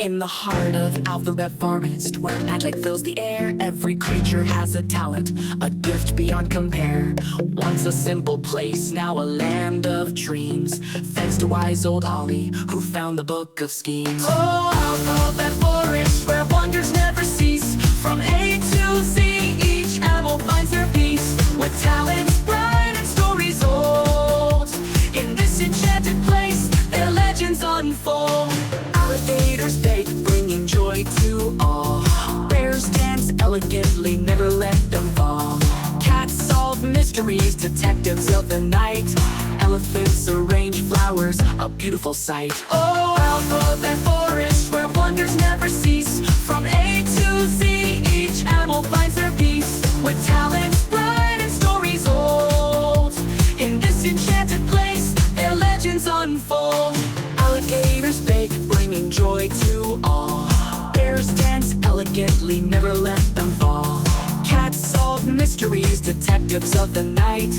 In the heart of Alphabet Forest, where magic fills the air, every creature has a talent, a gift beyond compare. Once a simple place, now a land of dreams, thanks to wise old Holly, who found the book of schemes. Oh, Alphabet Forest, where wonders never cease, from A to Z, each animal finds their peace, with talents bright and stories old. In this enchanted place, their legends unfold. Alligators bake, bringing joy to all. Bears dance elegantly, never let them fall. Cats solve mysteries, detectives of the night. Elephants arrange flowers, a beautiful sight. Oh, Alphabet Forest, where wonders never cease, from A to Z, each animal finds their peace, with talents bright and stories old. In this enchanted place, their legends unfold. Alligators bake, bringing joy to all. Bears dance elegantly, never let them fall. Cats solve mysteries, detectives of the night.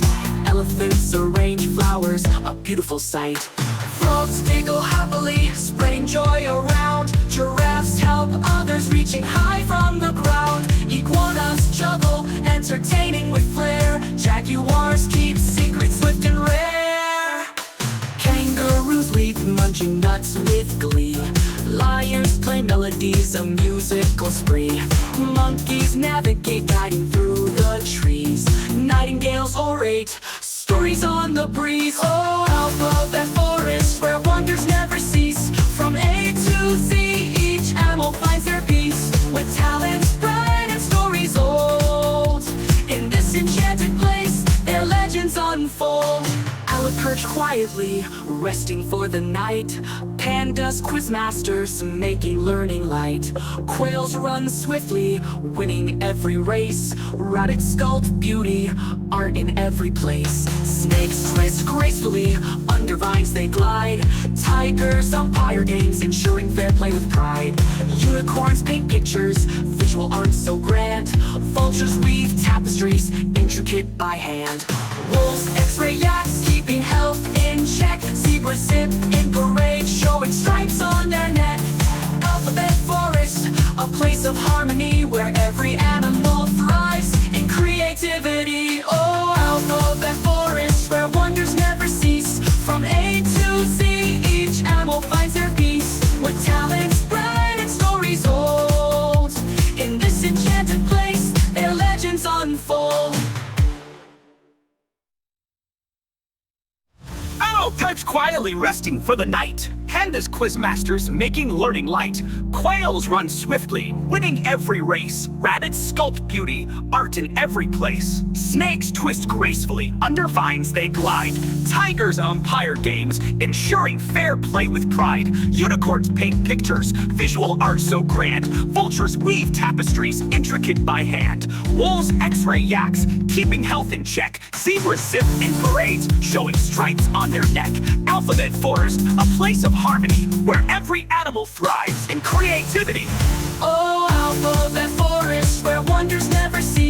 Elephants arrange flowers, a beautiful sight. Frogs giggle happily, spreading joy around. Giraffes help others, reaching high from the ground. Iguanas juggle, entertaining with flair. Jaguars keep secrets swift and rare. Kangaroos leap, munching nuts with glee. Lions play melodies, a musical spree. Monkeys navigate, guiding through the trees. Nightingales orate, stories on the breeze. Oh, Alphabet Forest, where wonders never cease, from A to Z, each animal finds their peace, with talents bright and stories old. In this enchanted place, their legends unfold. Owlet perch quietly, resting for the night. Pandas quizmasters, making learning light. Quails run swiftly, winning every race. Rabbits sculpt beauty, art in every place. Snakes twist gracefully, under vines they glide. Tigers umpire games, ensuring fair play with pride. Unicorns paint pictures, visual art so grand. Vultures weave tapestries, intricate by hand. Wolves x-ray yaks, keeping health in check. Zebras sip in parade, showing stripes on their neck. Alphabet Forest, a place of harmony, where every animal thrives in creativity. Oh, Alphabet Forest, where wonders never cease, from A to Z, each animal finds their peace, with talents bright and stories old. In this enchanted place, their legends unfold. Owl perch quietly, resting for the night. Pandas quizmasters, making learning light. Quails run swiftly, winning every race. Rabbits sculpt beauty, art in every place. Snakes twist gracefully, under vines they glide. Tigers umpire games, ensuring fair play with pride. Unicorns paint pictures, visual art so grand. Vultures weave tapestries, intricate by hand. Wolves x-ray yaks, keeping health in check. Zebras sip in parades, showing stripes on their neck. Alphabet Forest, a place of harmony, where every animal thrives in creativity. Oh, Alphabet Forest, where wonders never cease.